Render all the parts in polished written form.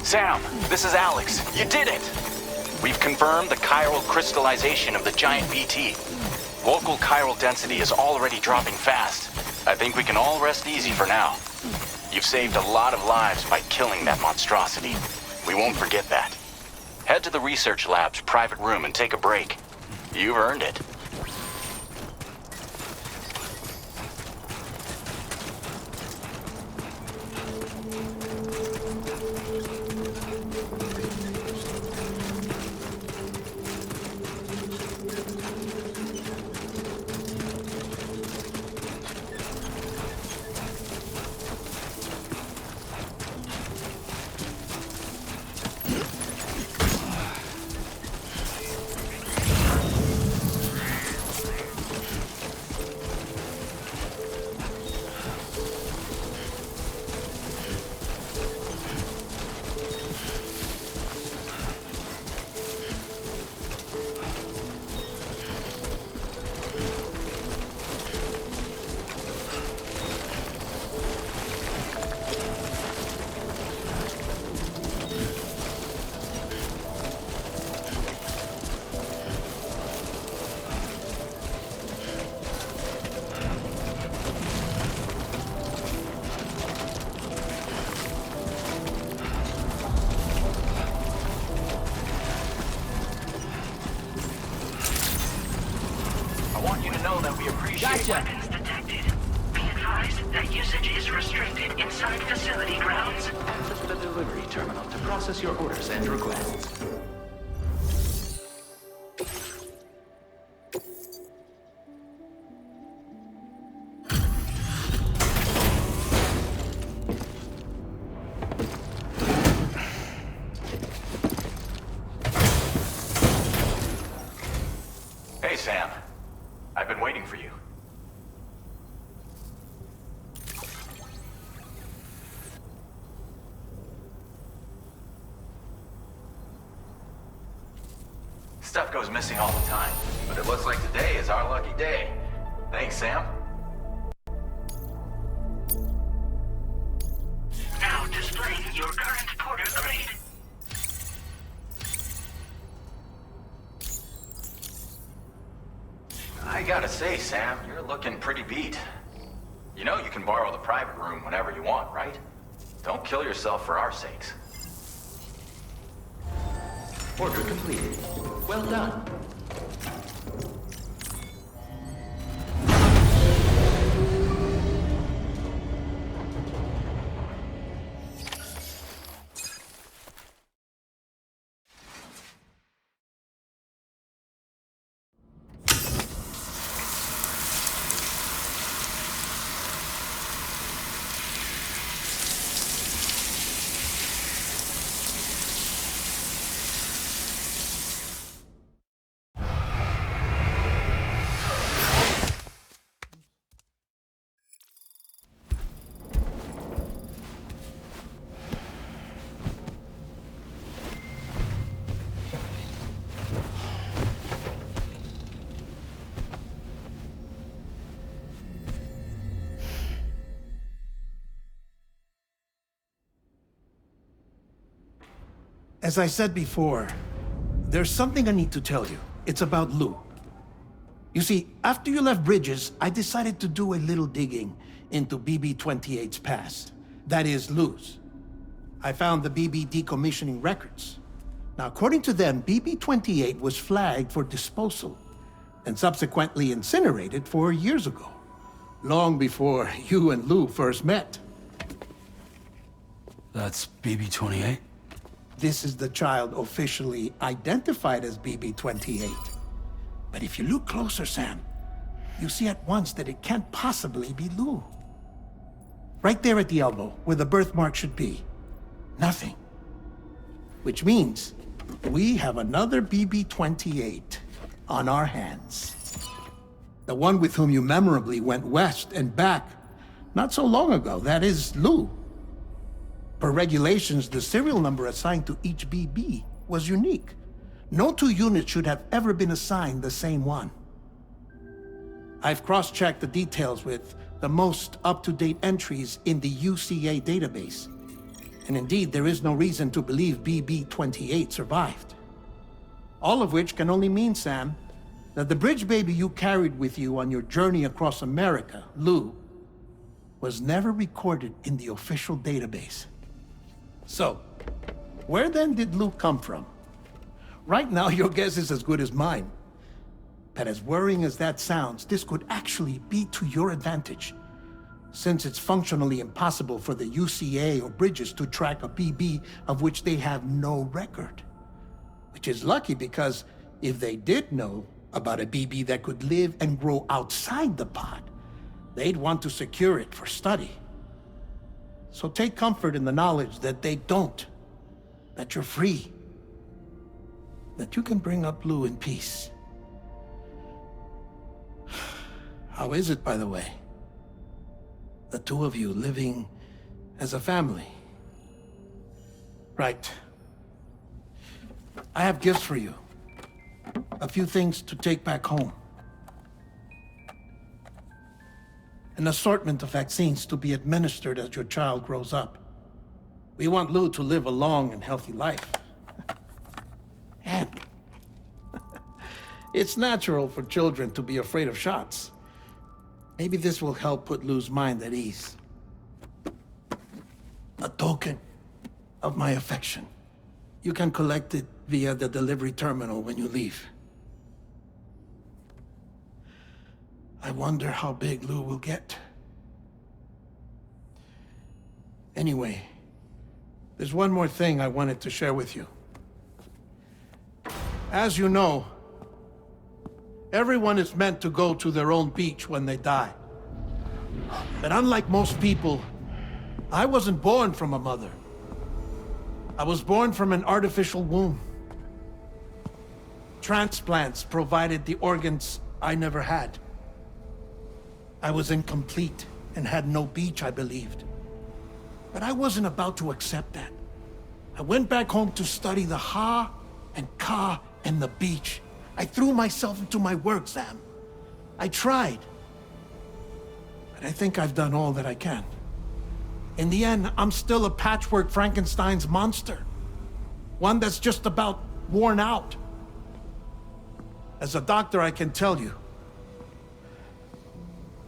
Sam, this is Alex. You did it! We've confirmed the chiral crystallization of the giant BT. Local chiral density is already dropping fast. I think we can all rest easy for now. You've saved a lot of lives by killing that monstrosity. We won't forget that. Head to the research lab's private room and take a break. You've earned it. Weapons detected. Be advised that usage is restricted inside facility grounds. Access the delivery terminal to process your orders and requests. Hey, Sam. I've been waiting for you. Stuff goes missing all the time, but it looks like today is our lucky day. Thanks, Sam. Now displaying your current porter grade. I gotta say, Sam, you're looking pretty beat. You know you can borrow the private room whenever you want, right? Don't kill yourself for our sakes. Order completed. Well done. As I said before, there's something I need to tell you. It's about Lou. You see, after you left Bridges, I decided to do a little digging into BB-28's past. That is, Lou's. I found the BB decommissioning records. Now, according to them, BB-28 was flagged for disposal and subsequently incinerated 4 years ago, long before you and Lou first met. That's BB-28? This is the child officially identified as BB-28. But if you look closer, Sam, you see at once that it can't possibly be Lou. Right there at the elbow, where the birthmark should be. Nothing. Which means we have another BB-28 on our hands. The one with whom you memorably went west and back not so long ago, that is Lou. Per regulations, the serial number assigned to each BB was unique. No two units should have ever been assigned the same one. I've cross-checked the details with the most up-to-date entries in the UCA database. And indeed, there is no reason to believe BB-28 survived. All of which can only mean, Sam, that the bridge baby you carried with you on your journey across America, Lou, was never recorded in the official database. So, where then did Lou come from? Right now, your guess is as good as mine. But as worrying as that sounds, this could actually be to your advantage, since it's functionally impossible for the UCA or Bridges to track a BB of which they have no record. Which is lucky because if they did know about a BB that could live and grow outside the pod, they'd want to secure it for study. So take comfort in the knowledge that they don't, that you're free, that you can bring up Lou in peace. How is it, by the way? The two of you living as a family. Right. I have gifts for you. A few things to take back home. An assortment of vaccines to be administered as your child grows up. We want Lou to live a long and healthy life. And it's natural for children to be afraid of shots. Maybe this will help put Lou's mind at ease. A token of my affection. You can collect it via the delivery terminal when you leave. I wonder how big Lou will get. Anyway, there's one more thing I wanted to share with you. As you know, everyone is meant to go to their own beach when they die. But unlike most people, I wasn't born from a mother. I was born from an artificial womb. Transplants provided the organs I never had. I was incomplete and had no beach, I believed. But I wasn't about to accept that. I went back home to study the Ha and Ka and the beach. I threw myself into my work, Sam. I tried. But I think I've done all that I can. In the end, I'm still a patchwork Frankenstein's monster. One that's just about worn out. As a doctor, I can tell you,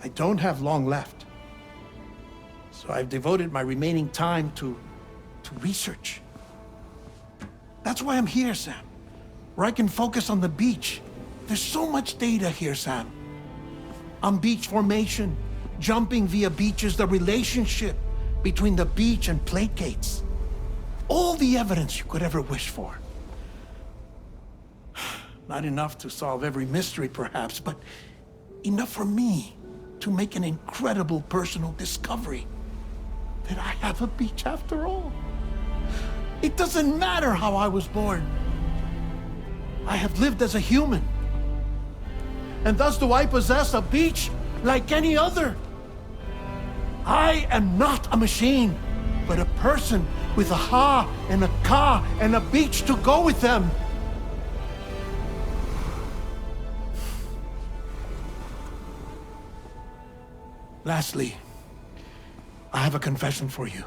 I don't have long left. So I've devoted my remaining time to research. That's why I'm here, Sam. Where I can focus on the beach. There's so much data here, Sam. On beach formation, jumping via beaches, the relationship between the beach and plate gates. All the evidence you could ever wish for. Not enough to solve every mystery, perhaps, but enough for me to make an incredible personal discovery that I have a beach after all. It doesn't matter how I was born. I have lived as a human. And thus do I possess a beach like any other. I am not a machine, but a person with a Ha and a Ka and a beach to go with them. Lastly, I have a confession for you,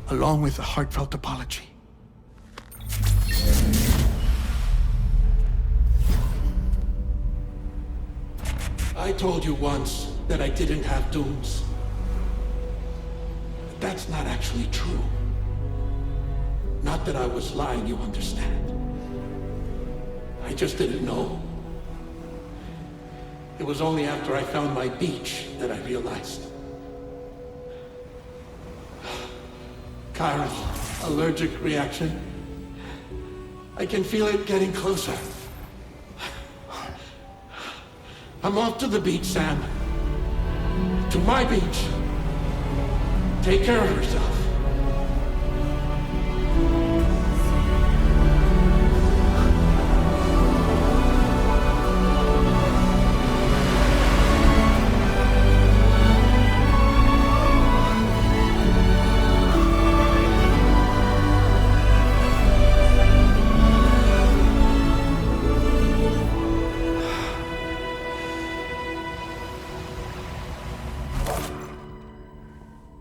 along with a heartfelt apology. I told you once that I didn't have dooms. But that's not actually true. Not that I was lying, you understand. I just didn't know. It was only after I found my beach that I realized. Chiral allergic reaction. I can feel it getting closer. I'm off to the beach, Sam. To my beach. Take care of yourself.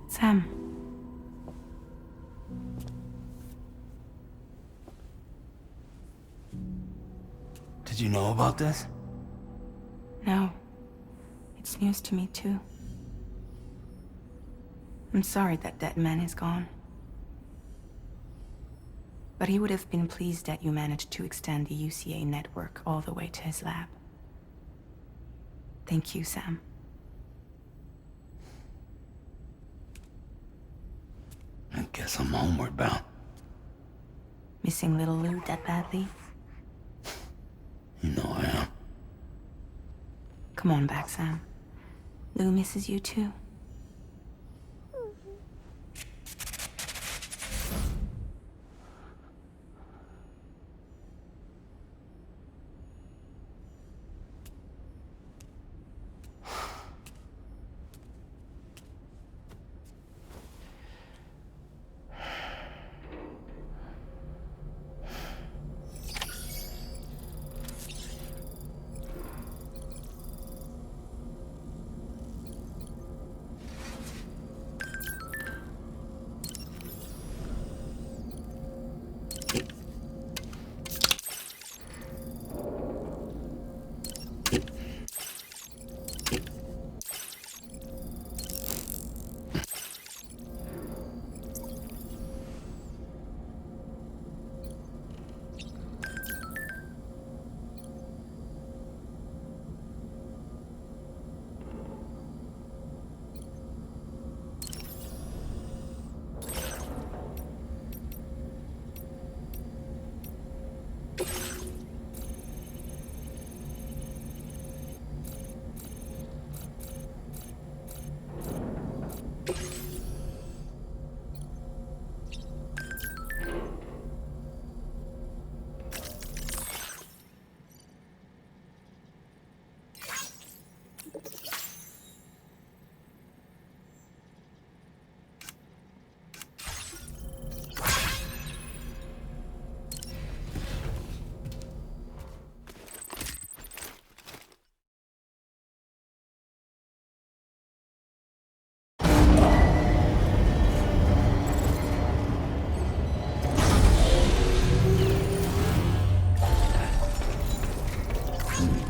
Sam, you know about this? No. It's news to me, too. I'm sorry that that man is gone. But he would have been pleased that you managed to extend the UCA network all the way to his lab. Thank you, Sam. I guess I'm homeward bound. Missing little Lou that badly? You know I am. Come on back, Sam. Lou misses you too.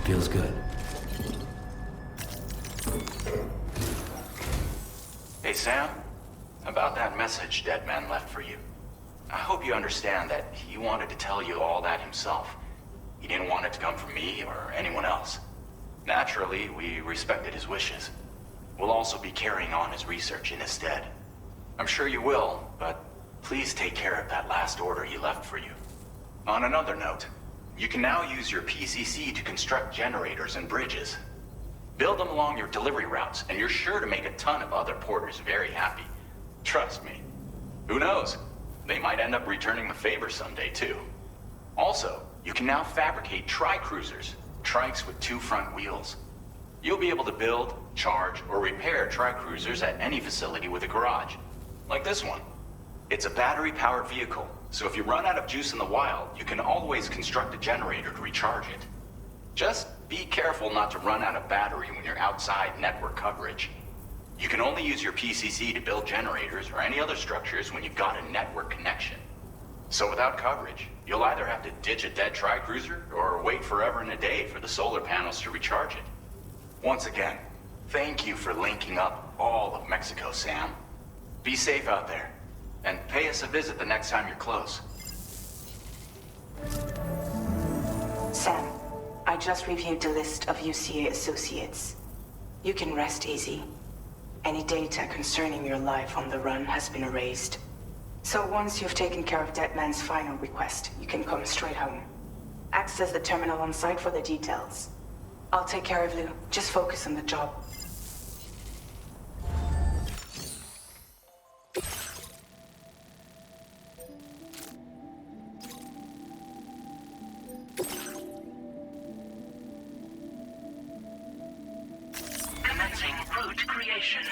Feels good. Hey, Sam. About that message Deadman left for you. I hope you understand that he wanted to tell you all that himself. He didn't want it to come from me or anyone else. Naturally, we respected his wishes. We'll also be carrying on his research in his stead. I'm sure you will, but please take care of that last order he left for you. On another note, you can now use your PCC to construct generators and bridges. Build them along your delivery routes, and you're sure to make a ton of other porters very happy. Trust me. Who knows? They might end up returning the favor someday, too. Also, you can now fabricate tri-cruisers, trikes with 2 front wheels. You'll be able to build, charge, or repair tri-cruisers at any facility with a garage. Like this one. It's a battery-powered vehicle, so if you run out of juice in the wild, you can always construct a generator to recharge it. Just be careful not to run out of battery when you're outside network coverage. You can only use your PCC to build generators or any other structures when you've got a network connection. So without coverage, you'll either have to ditch a dead tri-cruiser or wait forever and a day for the solar panels to recharge it. Once again, thank you for linking up all of Mexico, Sam. Be safe out there. And pay us a visit the next time you're close. Sam, I just reviewed the list of UCA associates. You can rest easy. Any data concerning your life on the run has been erased. So once you've taken care of Deadman's final request, you can come straight home. Access the terminal on site for the details. I'll take care of Lou. Just focus on the job. Commencing route creation.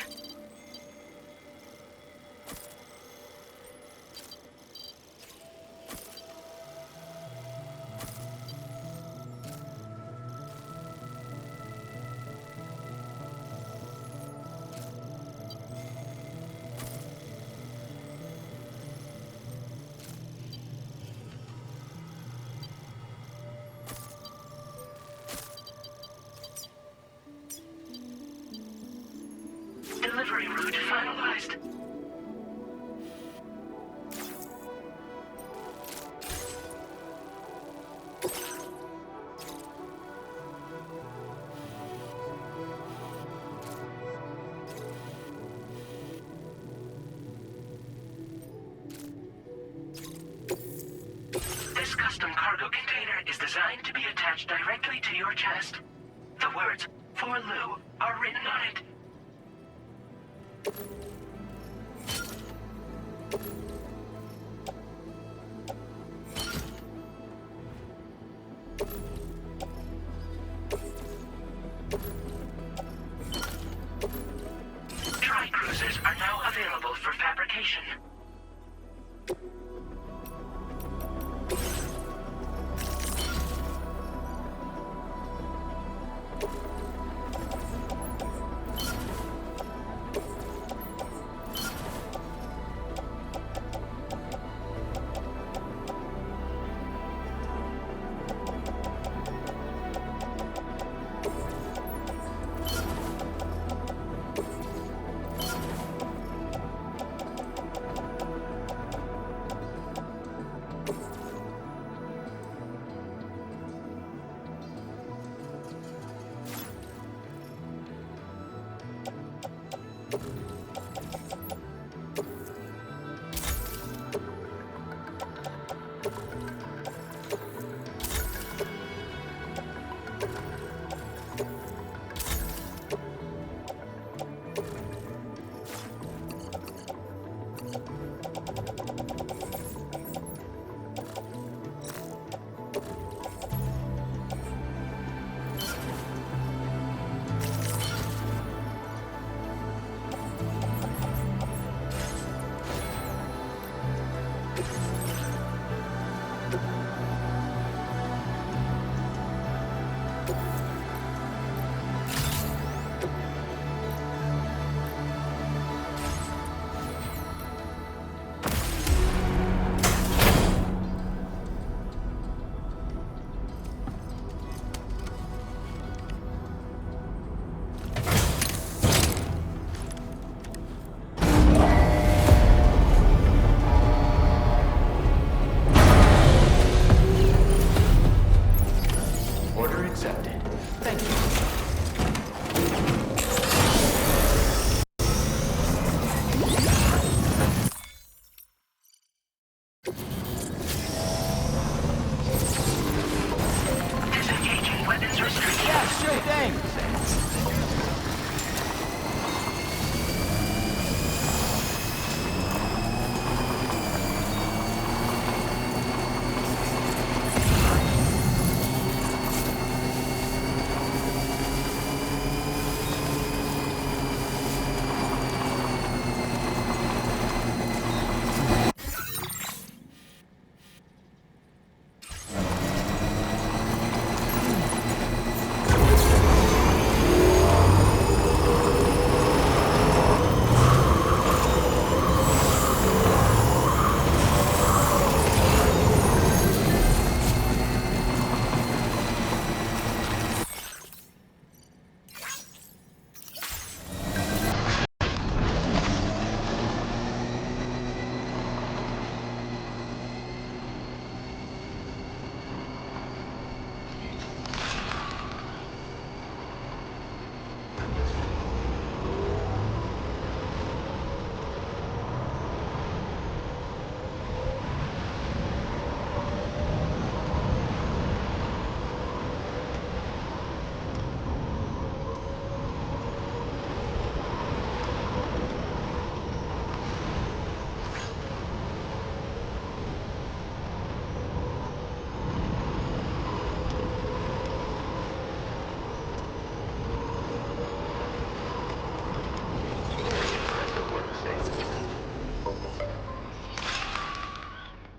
custom cargo container is designed to be attached directly to your chest. The words, "For Lou," are written on it. Tri-cruisers are now available for fabrication.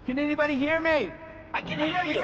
Can anybody hear me? I can hear you.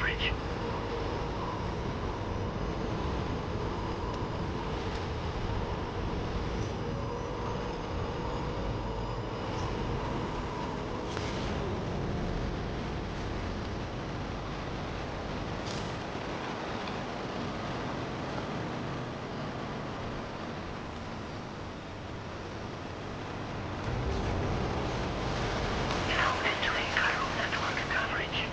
coverage. Now entering chiral network coverage.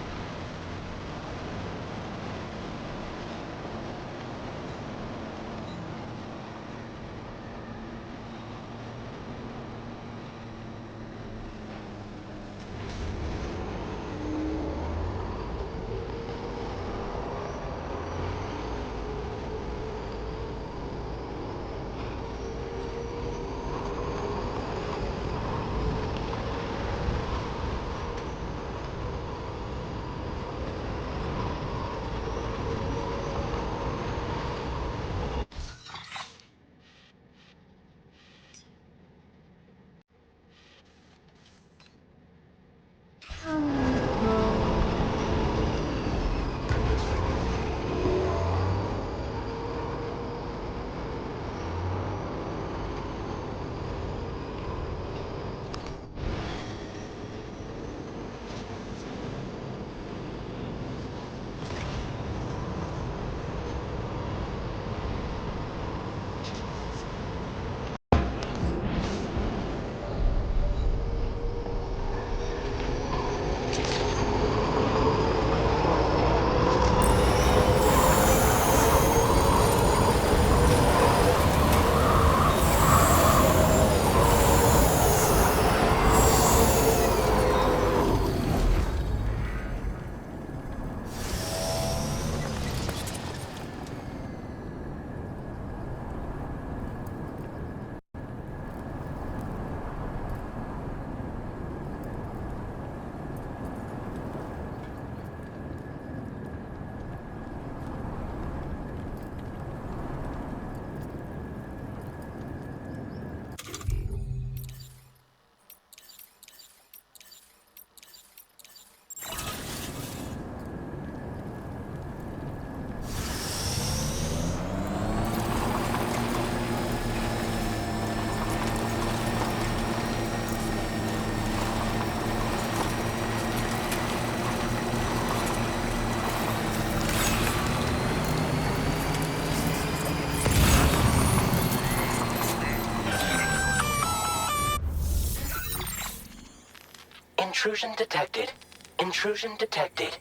Intrusion detected. Intrusion detected.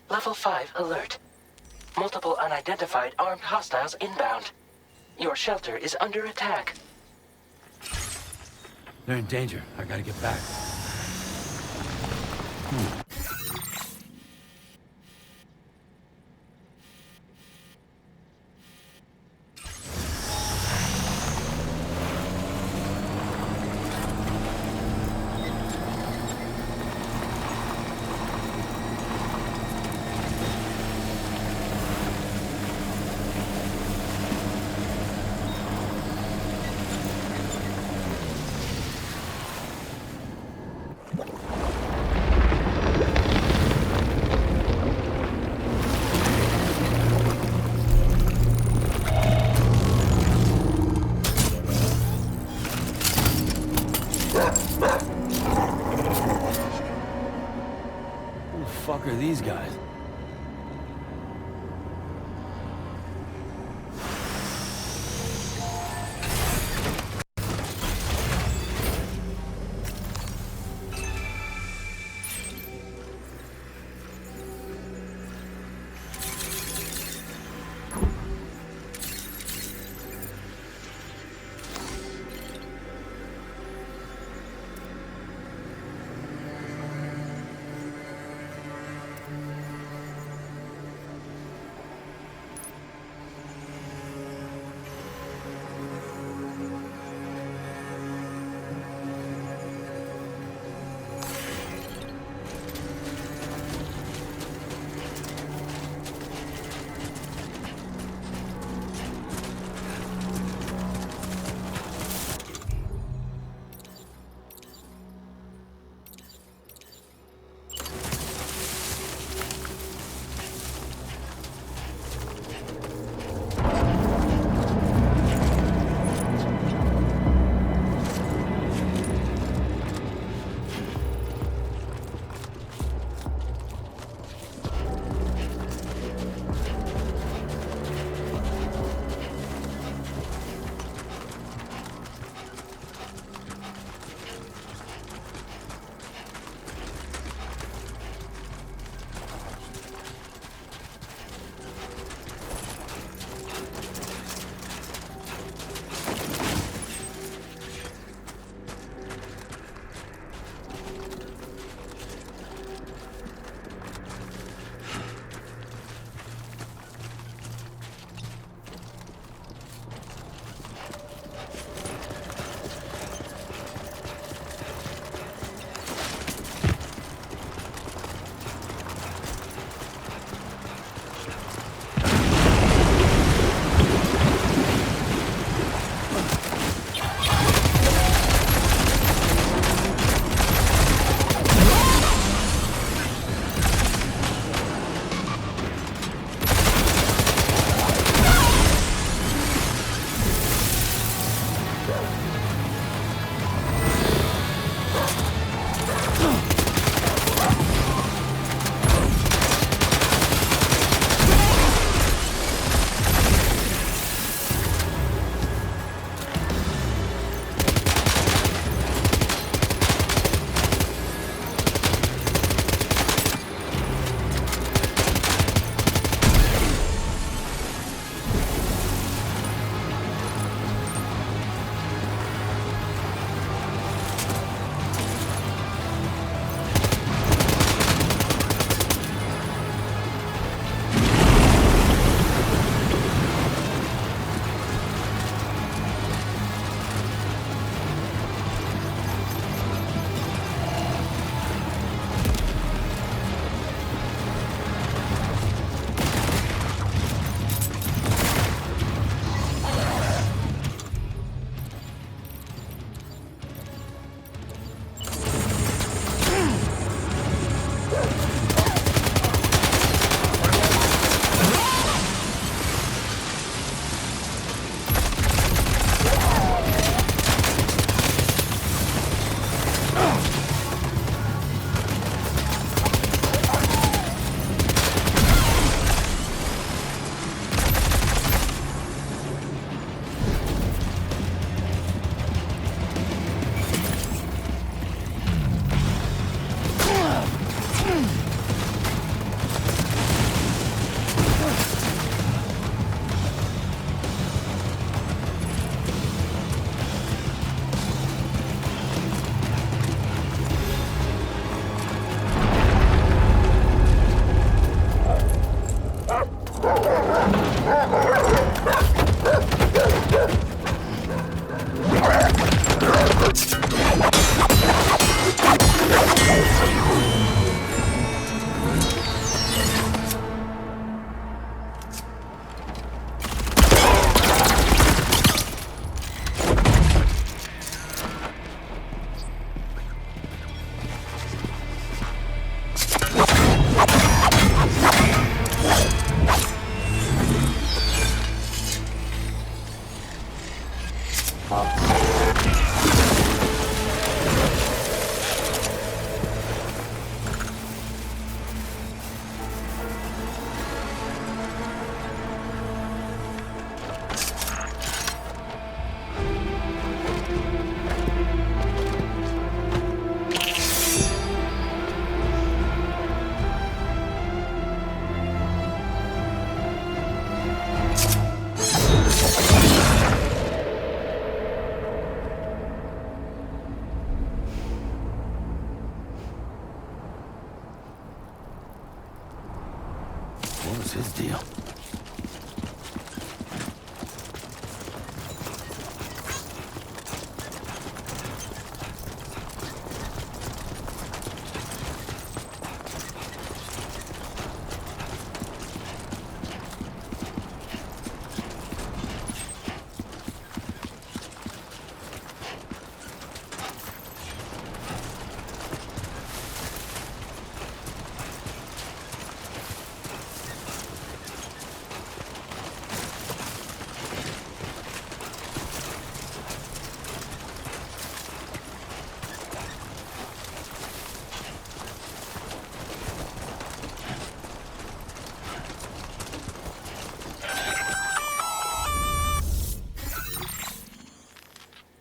Level 5 alert. Multiple unidentified armed hostiles inbound. Your shelter is under attack. They're in danger. I gotta get back. Who the fuck are these guys? What's his deal?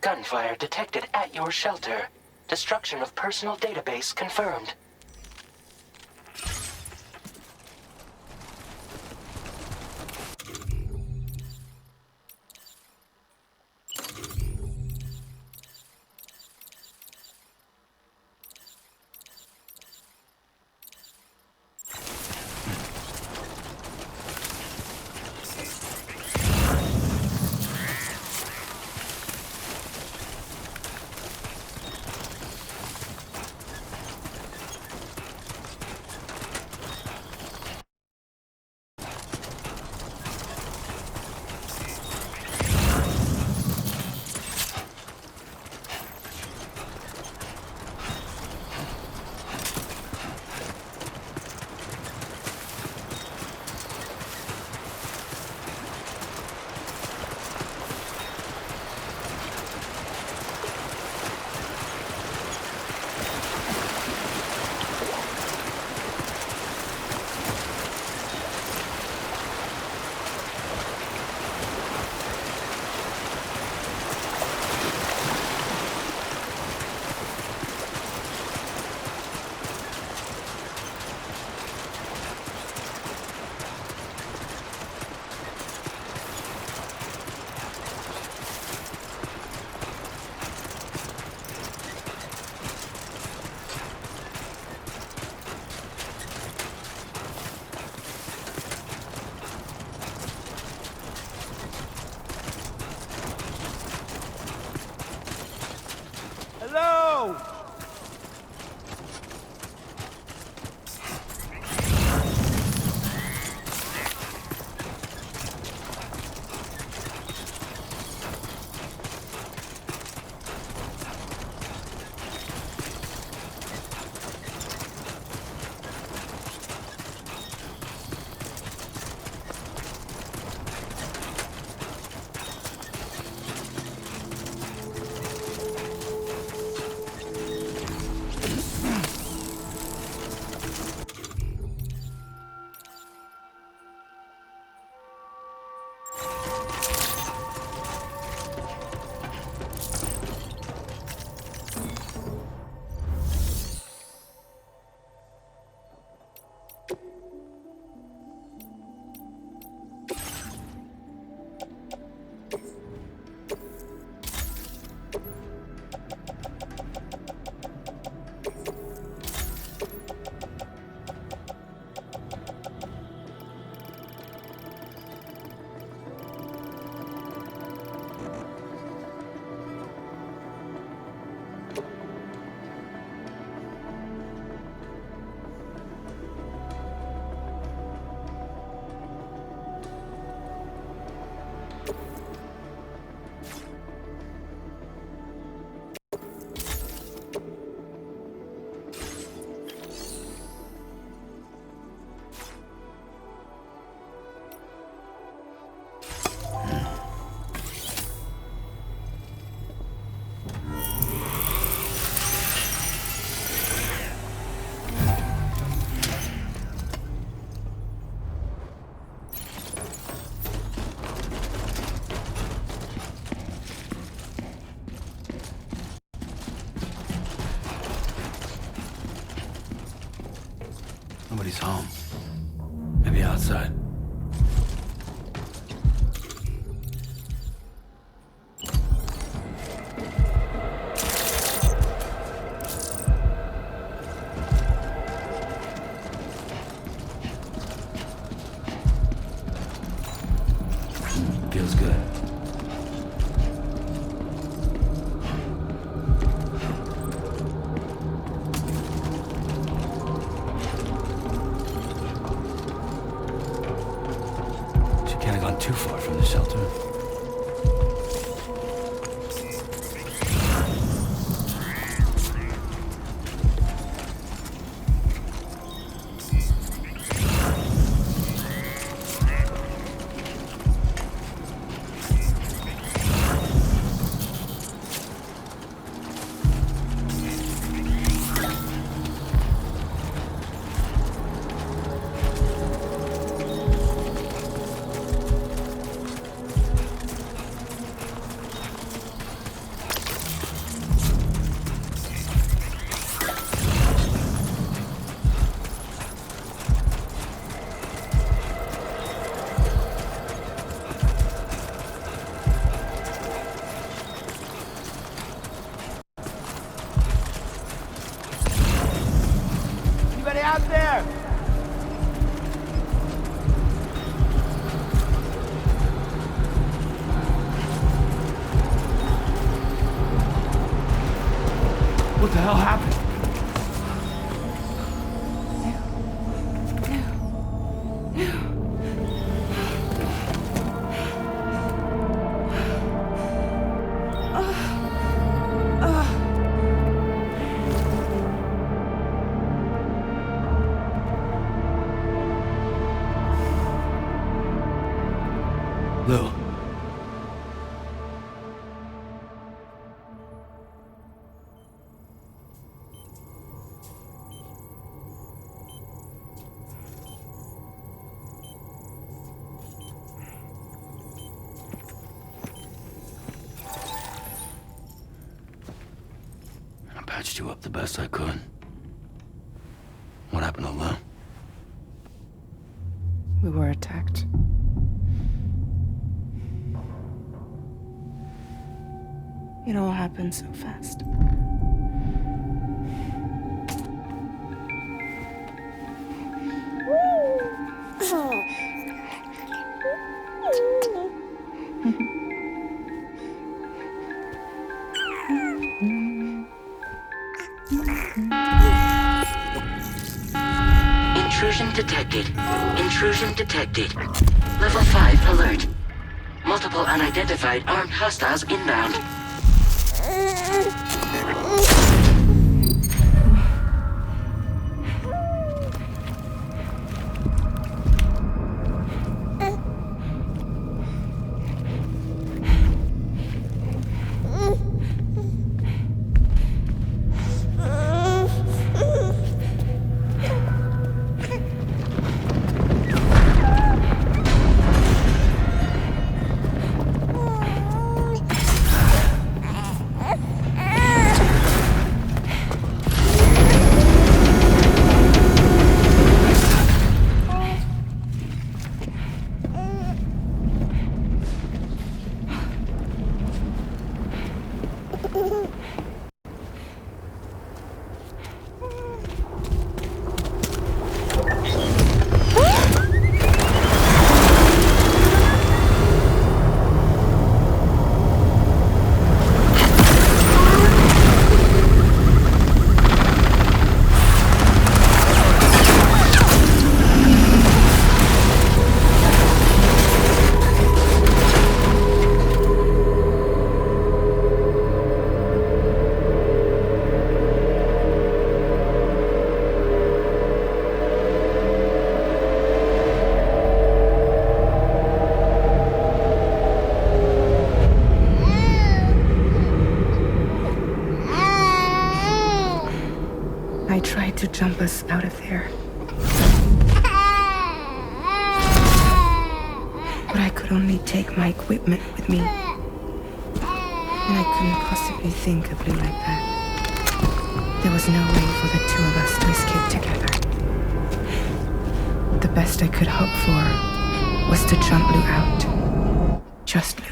Gunfire detected at your shelter. Destruction of personal database confirmed. Hello! Nobody's home. Maybe outside. too far from the shelter. Out there! What the hell happened? Lou. I patched you up the best I could. What happened to Lou? We were attacked. It all happened so fast. Intrusion detected. Intrusion detected. Level 5 alert. Multiple unidentified armed hostiles inbound. I tried to jump us out of there. But I could only take my equipment with me. And I couldn't possibly think of Lou like that. There was no way for the two of us to escape together. The best I could hope for was to jump Lou out. Just Lou.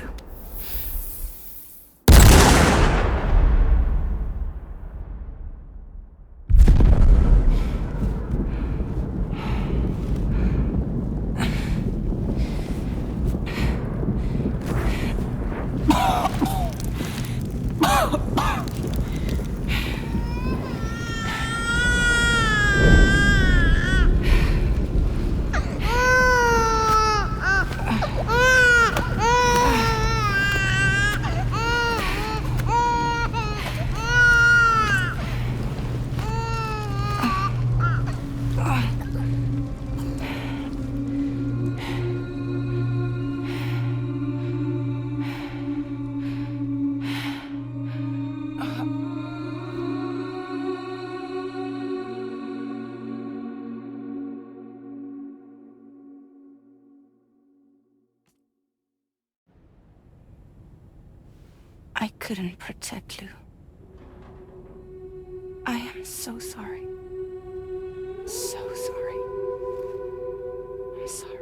couldn't protect Lou. I am so sorry. So sorry. I'm sorry.